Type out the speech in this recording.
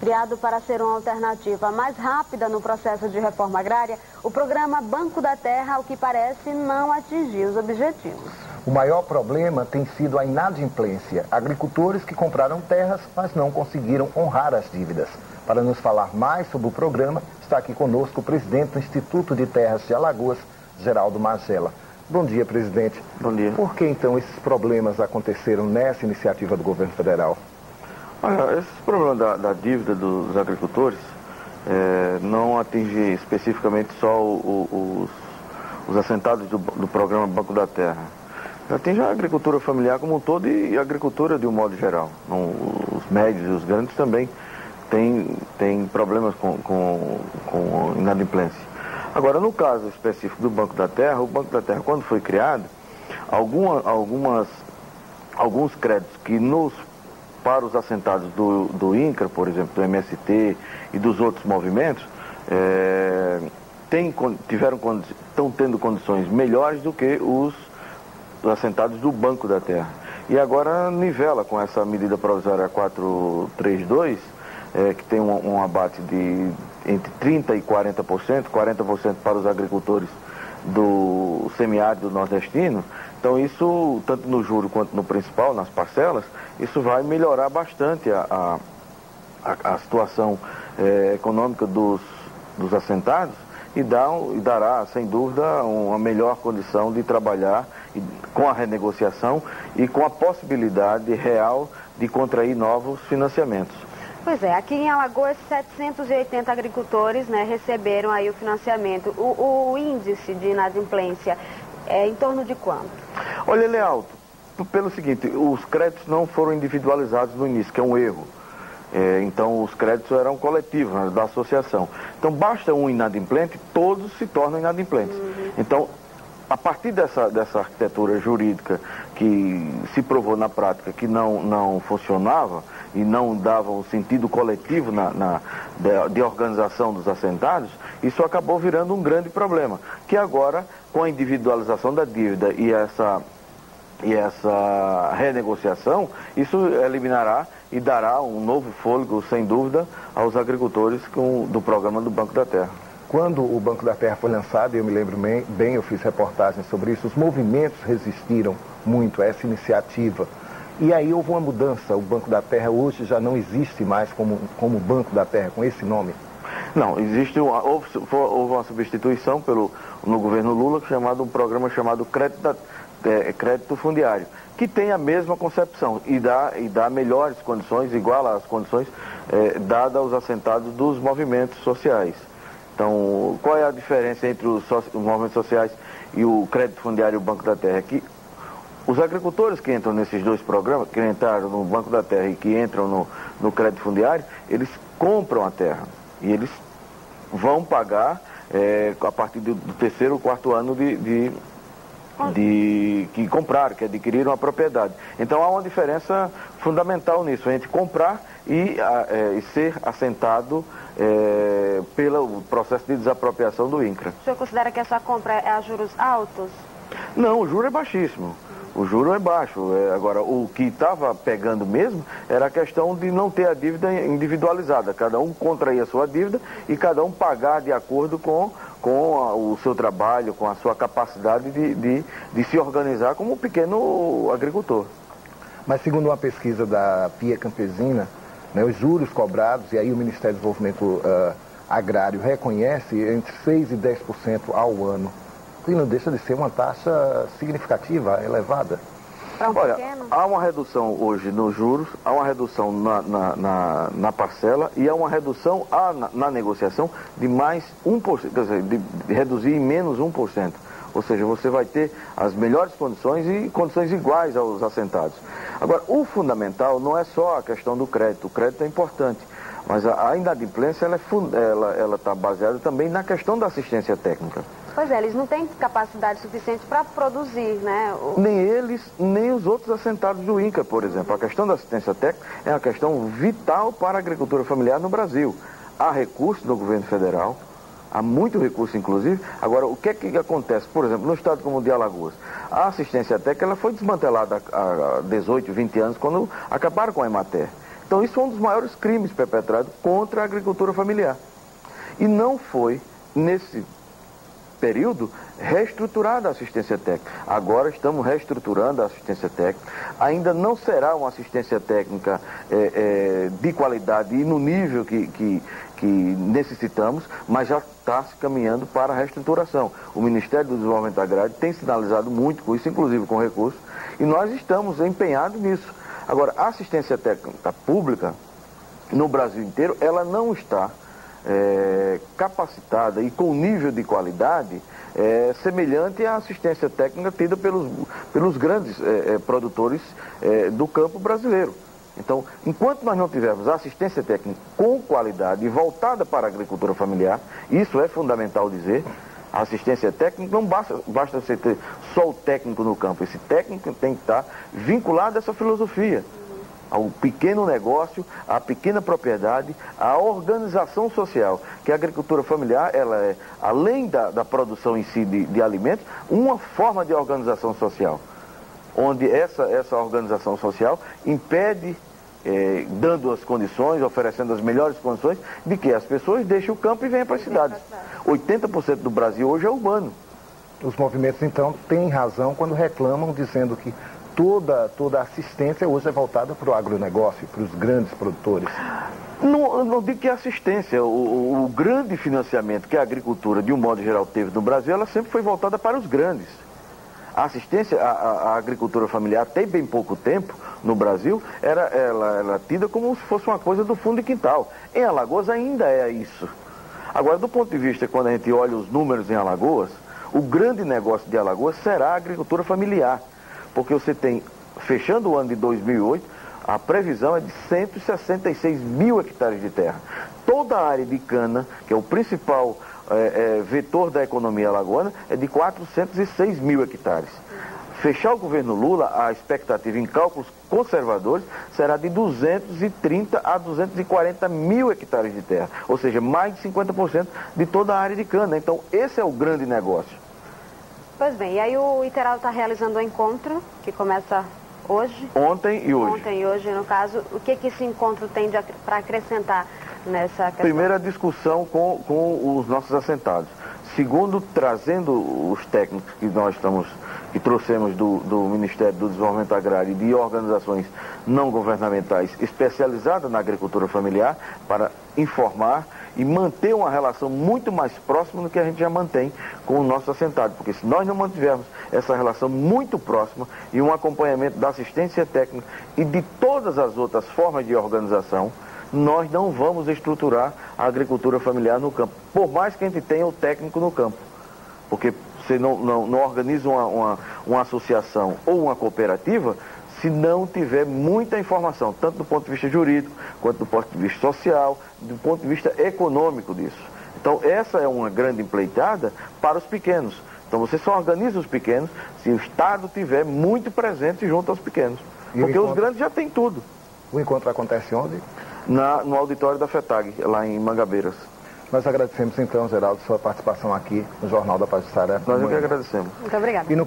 Criado para ser uma alternativa mais rápida no processo de reforma agrária, o programa Banco da Terra, ao que parece, não atingiu os objetivos. O maior problema tem sido a inadimplência. Agricultores que compraram terras, mas não conseguiram honrar as dívidas. Para nos falar mais sobre o programa, está aqui conosco o presidente do Instituto de Terras de Alagoas, Geraldo Magela. Bom dia, presidente. Bom dia. Por que então esses problemas aconteceram nessa iniciativa do governo federal? Olha, esse problema da dívida dos agricultores não atinge especificamente só os assentados do programa Banco da Terra. Atinge a agricultura familiar como um todo e a agricultura de um modo geral. Os médios e os grandes também têm problemas com inadimplência. Agora, no caso específico do Banco da Terra, o Banco da Terra, quando foi criado, alguns créditos que para os assentados do INCRA, por exemplo, do MST e dos outros movimentos, estão tendo condições melhores do que os assentados do Banco da Terra. E agora nivela com essa medida provisória 432, que tem um abate de entre 30% e 40%, 40% para os agricultores do semiárido nordestino. Então isso, tanto no juro quanto no principal, nas parcelas, isso vai melhorar bastante a situação econômica dos assentados e dará, sem dúvida, uma melhor condição de trabalhar com a renegociação e com a possibilidade real de contrair novos financiamentos. Pois é, aqui em Alagoas, 780 agricultores, receberam aí o financiamento. O índice de inadimplência é em torno de quanto? Olha, ele é alto. Pelo seguinte, os créditos não foram individualizados no início, que é um erro. Então, os créditos eram coletivos, da associação. Então, basta um inadimplente, todos se tornam inadimplentes. Então, a partir dessa arquitetura jurídica que se provou na prática que não funcionava e não dava um sentido coletivo de organização dos assentados, isso acabou virando um grande problema, que agora, com a individualização da dívida e essa renegociação, isso eliminará e dará um novo fôlego, sem dúvida, aos agricultores do programa do Banco da Terra. Quando o Banco da Terra foi lançado, eu me lembro bem, eu fiz reportagens sobre isso, os movimentos resistiram muito a essa iniciativa. E aí houve uma mudança, o Banco da Terra hoje já não existe mais como Banco da Terra, com esse nome. Não, houve uma substituição no governo Lula, um programa chamado Crédito Fundiário, que tem a mesma concepção e dá melhores condições, igual às condições dadas aos assentados dos movimentos sociais. Então, qual é a diferença entre os movimentos sociais e o Crédito Fundiário e o Banco da Terra? Que os agricultores que entram nesses dois programas, que entraram no Banco da Terra e que entram no Crédito Fundiário, eles compram a terra e eles vão pagar a partir do terceiro ou quarto ano que compraram, que adquiriram a propriedade. Então há uma diferença fundamental nisso, entre comprar e ser assentado pelo processo de desapropriação do INCRA. O senhor considera que essa compra é a juros altos? Não, o juro é baixíssimo. O juro é baixo. Agora, o que estava pegando mesmo era a questão de não ter a dívida individualizada. Cada um contrair a sua dívida e cada um pagar de acordo com o seu trabalho, com a sua capacidade de se organizar como um pequeno agricultor. Mas segundo uma pesquisa da Pia Campesina, os juros cobrados, e aí o Ministério do Desenvolvimento Agrário reconhece, entre 6% e 10% ao ano. E não deixa de ser uma taxa significativa, elevada. Olha, há uma redução hoje nos juros, há uma redução na parcela e há uma redução na negociação de mais 1%, quer dizer, de reduzir em menos 1%. Ou seja, você vai ter as melhores condições e condições iguais aos assentados. Agora, o fundamental não é só a questão do crédito. O crédito é importante, mas a inadimplência ela está baseada também na questão da assistência técnica. Pois é, eles não têm capacidade suficiente para produzir, Nem eles, nem os outros assentados do INCRA, por exemplo. A questão da assistência técnica é uma questão vital para a agricultura familiar no Brasil. Há recursos no governo federal, há muito recurso, inclusive. Agora, o que é que acontece? Por exemplo, no estado como o de Alagoas, a assistência técnica ela foi desmantelada há 18, 20 anos, quando acabaram com a Emater. Então isso foi um dos maiores crimes perpetrados contra a agricultura familiar. E não foi, nesse período, reestruturada a assistência técnica. Agora estamos reestruturando a assistência técnica. Ainda não será uma assistência técnica de qualidade e no nível que necessitamos, mas já está se caminhando para a reestruturação. O Ministério do Desenvolvimento Agrário tem sinalizado muito com isso, inclusive com recursos, e nós estamos empenhados nisso. Agora, a assistência técnica pública, no Brasil inteiro, ela não está capacitada e com nível de qualidade semelhante à assistência técnica tida pelos grandes produtores do campo brasileiro. Então, enquanto nós não tivermos assistência técnica com qualidade e voltada para a agricultura familiar, isso é fundamental dizer, a assistência técnica não basta você ter só o técnico no campo, esse técnico tem que estar vinculado a essa filosofia, ao pequeno negócio, à pequena propriedade, à organização social, que a agricultura familiar, ela é, além da produção em si de alimentos, uma forma de organização social, onde essa organização social impede, dando as condições, oferecendo as melhores condições, de que as pessoas deixem o campo e venham para as cidades. 80% do Brasil hoje é urbano. Os movimentos, então, têm razão quando reclamam, dizendo que toda a assistência hoje é voltada para o agronegócio, para os grandes produtores. Não digo que é assistência. O grande financiamento que a agricultura, de um modo geral, teve no Brasil, ela sempre foi voltada para os grandes. A assistência à agricultura familiar, até bem pouco tempo, no Brasil, ela tida como se fosse uma coisa do fundo de quintal. Em Alagoas ainda é isso. Agora, do ponto de vista, quando a gente olha os números em Alagoas, o grande negócio de Alagoas será a agricultura familiar. Porque você tem, fechando o ano de 2008, a previsão é de 166 mil hectares de terra. Toda a área de cana, que é o principal vetor da economia alagoana, é de 406 mil hectares. Fechar o governo Lula, a expectativa em cálculos conservadores será de 230 a 240 mil hectares de terra. Ou seja, mais de 50% de toda a área de cana. Então, esse é o grande negócio. Pois bem, e aí o Iteraldo está realizando um encontro, que começa hoje. Ontem e hoje. Ontem e hoje, no caso. O que esse encontro tem para acrescentar nessa questão? Primeira discussão com os nossos assentados. Segundo, trazendo os técnicos que trouxemos do Ministério do Desenvolvimento Agrário e de organizações não governamentais especializadas na agricultura familiar, para informar e manter uma relação muito mais próxima do que a gente já mantém com o nosso assentado. Porque se nós não mantivermos essa relação muito próxima e um acompanhamento da assistência técnica e de todas as outras formas de organização, nós não vamos estruturar a agricultura familiar no campo, por mais que a gente tenha o técnico no campo. Porque você não organiza uma associação ou uma cooperativa se não tiver muita informação, tanto do ponto de vista jurídico, quanto do ponto de vista social, do ponto de vista econômico disso. Então, essa é uma grande empreitada para os pequenos. Então, você só organiza os pequenos se o Estado tiver muito presente junto aos pequenos. Porque os grandes já têm tudo. O encontro acontece onde? No auditório da FETAG, lá em Mangabeiras. Nós agradecemos então, Geraldo, sua participação aqui no Jornal da Pajuçara. Nós é que agradecemos. Muito obrigada. E no